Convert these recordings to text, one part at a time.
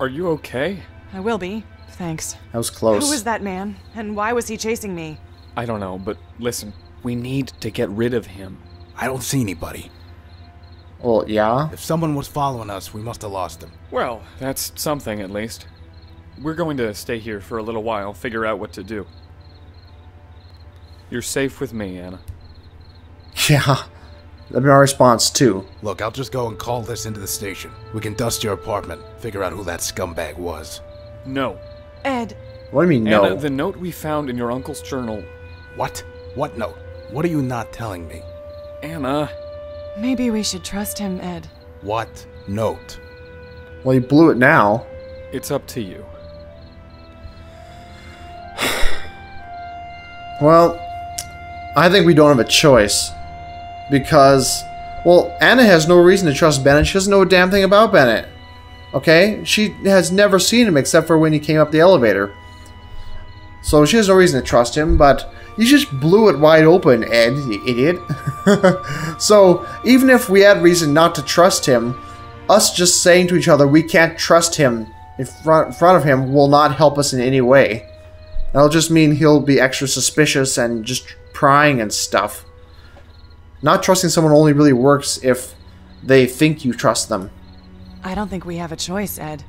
Are you okay? I will be. Thanks. That was close. Who was that man? And why was he chasing me? I don't know, but listen, we need to get rid of him. I don't see anybody. Well, yeah. If someone was following us, we must have lost him. Well, that's something at least. We're going to stay here for a little while, figure out what to do. You're safe with me, Anna. Yeah. That'd be our response, too. Look, I'll just go and call this into the station. We can dust your apartment, figure out who that scumbag was. No. Ed. What do you mean, no? Anna, the note we found in your uncle's journal. What? What note? What are you not telling me? Anna. Maybe we should trust him, Ed. What note? Well, you blew it now. It's up to you. Well, I think we don't have a choice. Because, well, Anna has no reason to trust Bennett. She doesn't know a damn thing about Bennett. Okay? She has never seen him except for when he came up the elevator. So she has no reason to trust him, but you just blew it wide open, Ed, you idiot. So, even if we had reason not to trust him, us just saying to each other we can't trust him in front of him will not help us in any way. That'll just mean he'll be extra suspicious and just prying and stuff. Not trusting someone only really works if they think you trust them. I don't think we have a choice, Ed.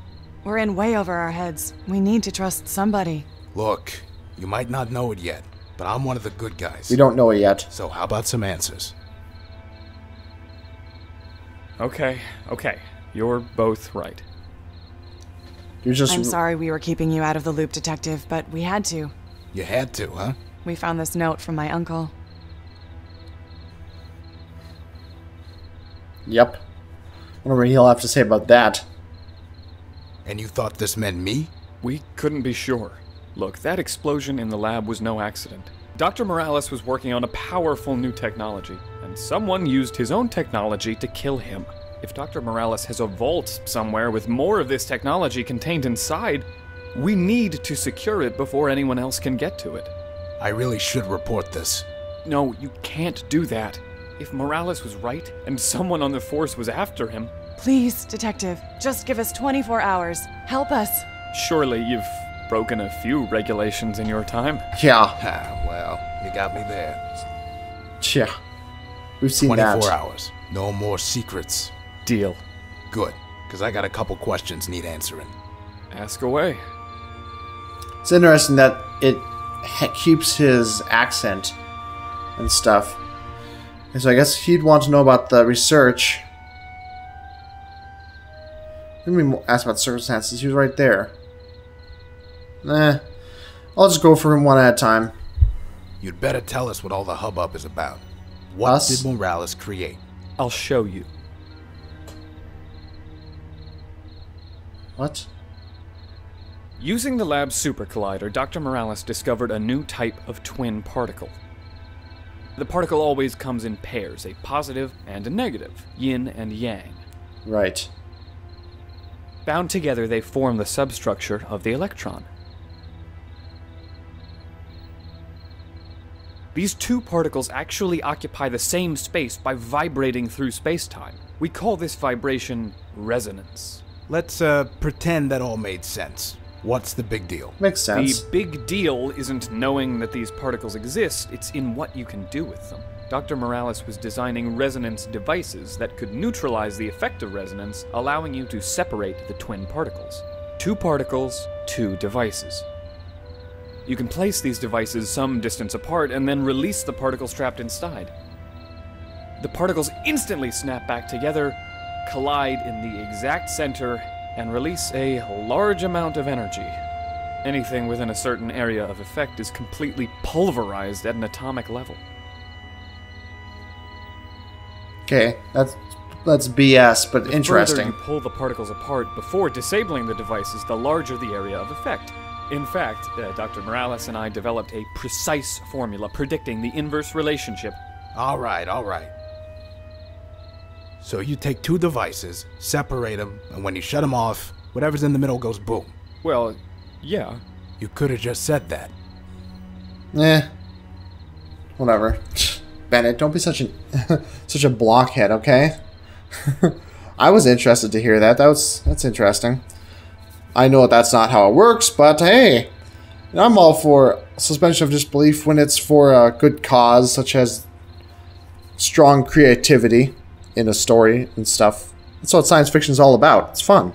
We're in way over our heads. We need to trust somebody. Look, you might not know it yet, but I'm one of the good guys. We don't know it yet. So how about some answers? Okay. You're both right. You're just... I'm sorry we were keeping you out of the loop, Detective, but we had to. You had to, huh? We found this note from my uncle. Yep. Wonder what he'll have to say about that. And you thought this meant me? We couldn't be sure. Look, that explosion in the lab was no accident. Dr. Morales was working on a powerful new technology, and someone used his own technology to kill him. If Dr. Morales has a vault somewhere with more of this technology contained inside, we need to secure it before anyone else can get to it. I really should report this. No, you can't do that. If Morales was right, and someone on the force was after him... Please, Detective, just give us 24 hours. Help us. Surely you've broken a few regulations in your time. Yeah. Ah, well, you got me there. Yeah. We've seen 24 that. hours. No more secrets. Deal. Good, because I got a couple questions need answering. Ask away. It's interesting that it keeps his accent and stuff. And so I guess he'd want to know about the research. Let me ask about the circumstances. He was right there. I'll just go for him one at a time. You'd better tell us what all the hubbub is about. What Us? did Morales create? I'll show you. What? Using the lab's super collider, Dr. Morales discovered a new type of twin particle. The particle always comes in pairs, a positive and a negative, yin and yang. Right. Bound together, they form the substructure of the electron. These two particles actually occupy the same space by vibrating through space-time. We call this vibration resonance. Let's pretend that all made sense. What's the big deal? Makes sense. The big deal isn't knowing that these particles exist, it's in what you can do with them. Dr. Morales was designing resonance devices that could neutralize the effect of resonance, allowing you to separate the twin particles. Two particles, two devices. You can place these devices some distance apart and then release the particles trapped inside. The particles instantly snap back together, collide in the exact center, and release a large amount of energy. Anything within a certain area of effect is completely pulverized at an atomic level. Okay, that's BS, but The interesting. further you pull the particles apart before disabling the devices, the larger the area of effect. In fact, Dr. Morales and I developed a precise formula predicting the inverse relationship. All right. So you take two devices, separate them, and when you shut them off, whatever's in the middle goes boom. Well, yeah. You could have just said that. Whatever. Bennett, don't be such a blockhead, okay? I was interested to hear that. That's interesting. I know that's not how it works, but hey, I'm all for suspension of disbelief when it's for a good cause, such as strong creativity in a story and stuff. That's what science fiction is all about. It's fun.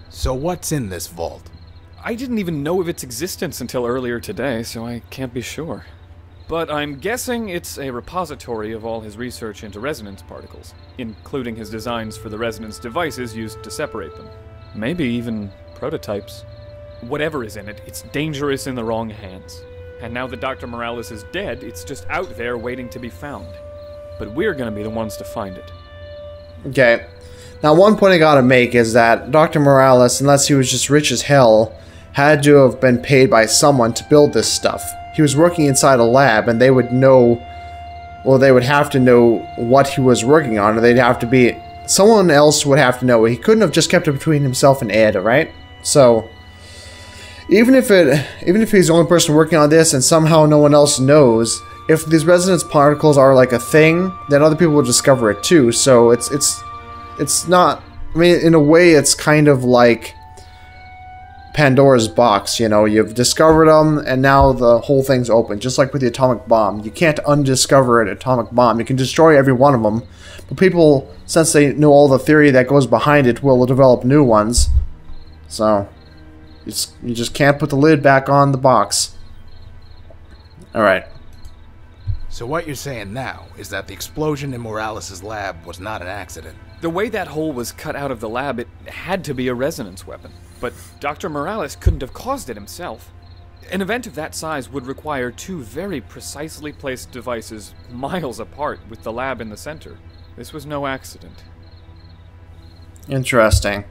So what's in this vault? I didn't even know of its existence until earlier today, so I can't be sure. But I'm guessing it's a repository of all his research into resonance particles, including his designs for the resonance devices used to separate them. Maybe even prototypes. Whatever is in it, it's dangerous in the wrong hands. And now that Dr. Morales is dead, it's just out there waiting to be found. But we're gonna be the ones to find it. Okay. Now, one point I gotta make is that Dr. Morales, unless he was just rich as hell, had to have been paid by someone to build this stuff. He was working inside a lab, and they would know, well, they would have to know what he was working on, or they'd have to be, someone else would have to know. He couldn't have just kept it between himself and Ed, right? So, even if he's the only person working on this, and somehow no one else knows, if these resonance particles are like a thing, then other people will discover it too. So it's not, I mean, in a way, it's kind of like Pandora's box, you know, you've discovered them, and now the whole thing's open, just like with the atomic bomb. You can't undiscover an atomic bomb. You can destroy every one of them, but people, since they know all the theory that goes behind it, will develop new ones. So, you just can't put the lid back on the box. Alright. So what you're saying now is that the explosion in Morales' lab was not an accident. The way that hole was cut out of the lab, it had to be a resonance weapon. But Dr. Morales couldn't have caused it himself. An event of that size would require two very precisely placed devices miles apart, with the lab in the center. This was no accident. Interesting.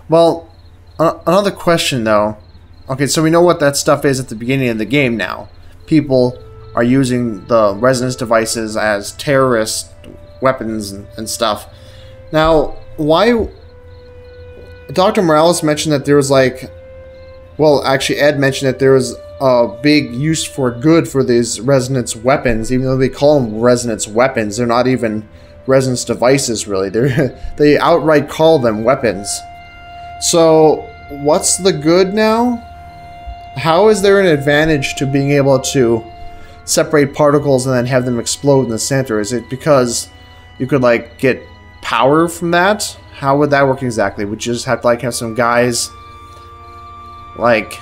Well, another question though. Okay, so we know what that stuff is at the beginning of the game now. People are using the resonance devices as terrorist weapons and stuff. Now, why... Dr. Morales mentioned that there was like... Well, actually, Ed mentioned that there was a big use for good for these resonance weapons, even though they call them resonance weapons. They're not even resonance devices, really. They outright call them weapons. So, what's the good now? How is there an advantage to being able to separate particles and then have them explode in the center? Is it because you could, like, get power from that? How would that work exactly? Would you just have to, like, have some guys, like,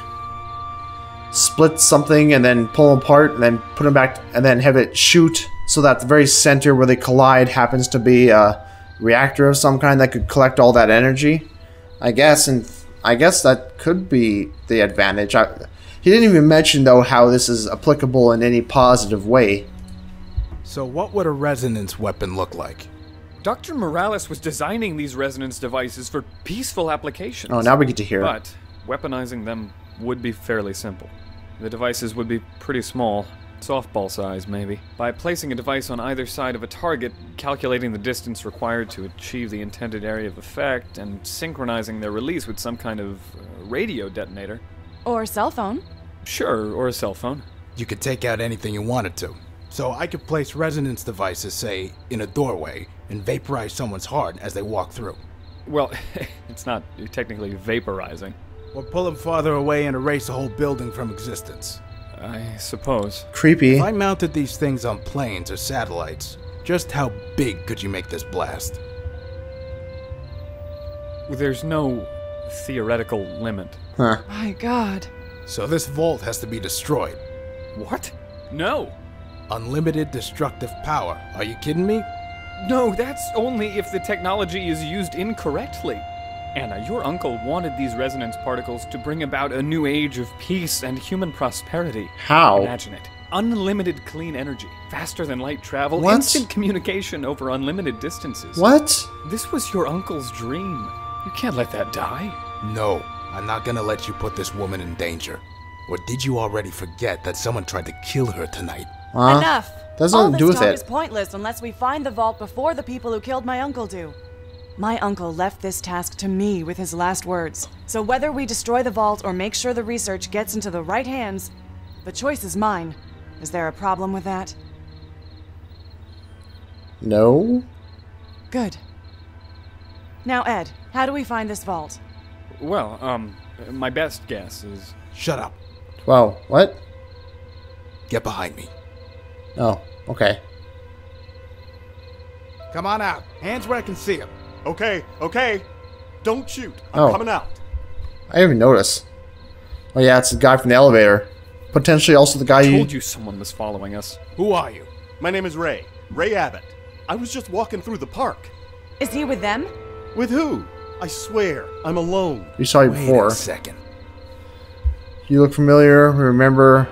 split something and then pull them apart and then put them back and then have it shoot so that the very center where they collide happens to be a reactor of some kind that could collect all that energy? I guess, and I guess that could be the advantage. He didn't even mention, though, how this is applicable in any positive way. So what would a resonance weapon look like? Dr. Morales was designing these resonance devices for peaceful applications. Oh, now we get to hear it. But weaponizing them would be fairly simple. The devices would be pretty small, softball size maybe. By placing a device on either side of a target, calculating the distance required to achieve the intended area of effect, and synchronizing their release with some kind of radio detonator. Or cell phone. Sure, or a cell phone. You could take out anything you wanted to. So I could place resonance devices, say, in a doorway, and vaporize someone's heart as they walk through. Well, it's not technically vaporizing. Or pull them farther away and erase a whole building from existence. I suppose. Creepy. If I mounted these things on planes or satellites, just how big could you make this blast? There's no theoretical limit. Huh. My God. So this vault has to be destroyed. What? No! Unlimited destructive power. Are you kidding me? No, that's only if the technology is used incorrectly. Anna, your uncle wanted these resonance particles to bring about a new age of peace and human prosperity. How? Imagine it. Unlimited clean energy, faster than light travel, What? instant communication over unlimited distances. What? This was your uncle's dream. You can't let that die. No, I'm not gonna let you put this woman in danger. Or did you already forget that someone tried to kill her tonight? Huh? Enough. Doesn't All do this with talk it. is pointless unless we find the vault before the people who killed my uncle do. My uncle left this task to me with his last words. So whether we destroy the vault or make sure the research gets into the right hands, the choice is mine. Is there a problem with that? No? Good. Now, Ed, how do we find this vault? Well, my best guess is... Shut up. Whoa, what? Get behind me. Oh, okay. Come on out. Hands where I can see him. Okay, okay. Don't shoot. I'm Oh. coming out. I didn't even notice. Oh yeah, it's the guy from the elevator. Potentially also the guy I told you someone was following us. Who are you? My name is Ray. Ray Abbott. I was just walking through the park. Is he with them? With who? I swear, I'm alone. you saw you Wait before. a second. You look familiar. We remember.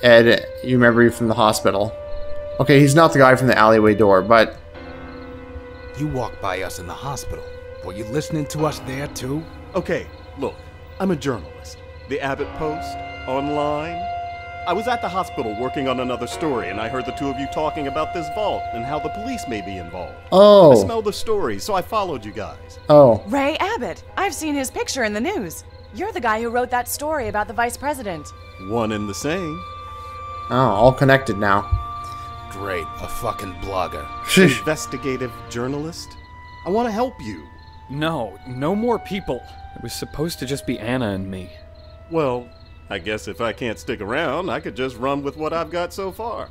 Ed, you remember you from the hospital. Okay, he's not the guy from the alleyway door, but You walked by us in the hospital. Were you listening to us there too? Okay, look, I'm a journalist. The Abbott Post, online. I was at the hospital working on another story, and I heard the two of you talking about this vault and how the police may be involved. I oh, smelled the story, so I followed you guys. oh, Ray Abbott. I've seen his picture in the news. You're the guy who wrote that story about the vice president. One and the same. oh, all connected now. Great, a fucking blogger. Investigative journalist. I want to help you. No, no more people. It was supposed to just be Anna and me. Well, I guess if I can't stick around, I could just run with what I've got so far.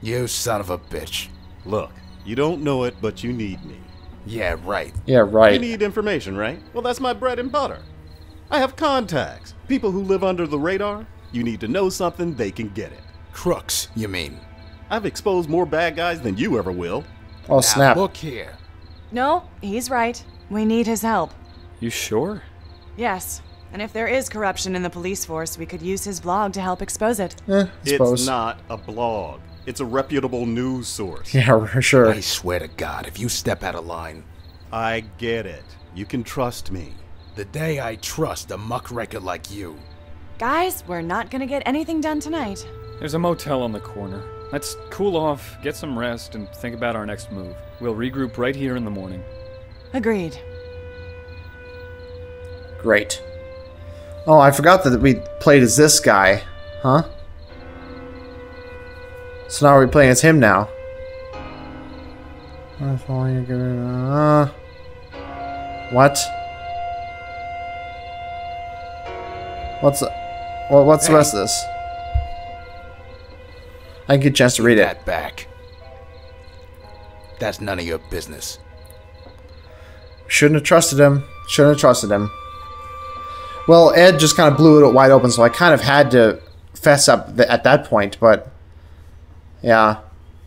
You son of a bitch. Look, you don't know it, but you need me. Yeah, right. Yeah, You right. need information, right? Well, that's my bread and butter. I have contacts. People who live under the radar. You need to know something, they can get it. Crooks, you mean? I've exposed more bad guys than you ever will. Oh, Now, snap. look here. No, he's right. We need his help. You sure? Yes. And if there is corruption in the police force, we could use his blog to help expose it. I suppose. It's not a blog. It's a reputable news source. Yeah, sure. I swear to God, if you step out of line, I get it. You can trust me. the day I trust a muckraker like you. Guys, we're not gonna get anything done tonight. There's a motel on the corner. Let's cool off, get some rest, and think about our next move. We'll regroup right here in the morning. Agreed. Great. Oh, I forgot that we played as this guy. Huh? So now we're playing as him now. What? What's the rest of this? I didn't get a chance to read it. That back. That's none of your business. Shouldn't have trusted him. Shouldn't have trusted him. Well, Ed just kind of blew it wide open, so I kind of had to fess up at that point, but yeah.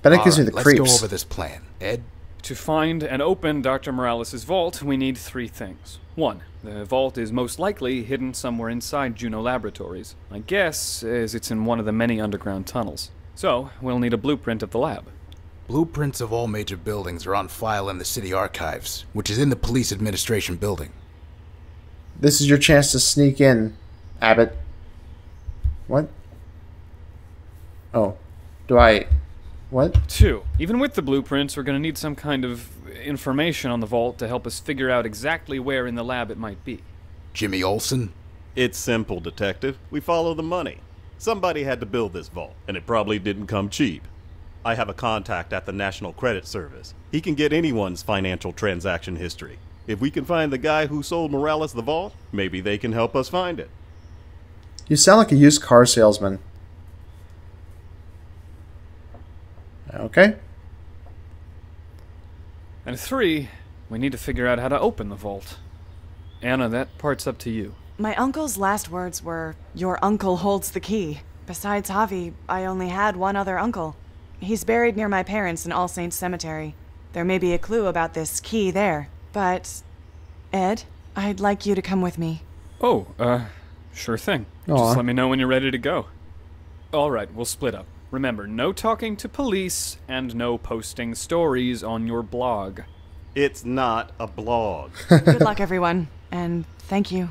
But it gives me the Let's creeps. go over this plan. Ed? To find and open Dr. Morales' vault, we need 3 things. 1. The vault is most likely hidden somewhere inside Juno Laboratories. My guess is it's in one of the many underground tunnels. So, we'll need a blueprint of the lab. Blueprints of all major buildings are on file in the city archives, which is in the police administration building. This is your chance to sneak in, Abbott. What? Oh. Do I... What? 2. Even with the blueprints, we're going to need some kind of information on the vault to help us figure out exactly where in the lab it might be. Jimmy Olsen? It's simple, Detective. We follow the money. Somebody had to build this vault, and it probably didn't come cheap. I have a contact at the National Credit Service. He can get anyone's financial transaction history. If we can find the guy who sold Morales the vault, maybe they can help us find it. You sound like a used car salesman. Okay. And 3, we need to figure out how to open the vault. Anna, that part's up to you. My uncle's last words were, "Your uncle holds the key." Besides Javi, I only had one other uncle. He's buried near my parents in All Saints Cemetery. There may be a clue about this key there. But, Ed, I'd like you to come with me. Oh, sure thing. Aw. Just let me know when you're ready to go. Alright, we'll split up. Remember, no talking to police and no posting stories on your blog. It's not a blog. Good luck, everyone, and thank you.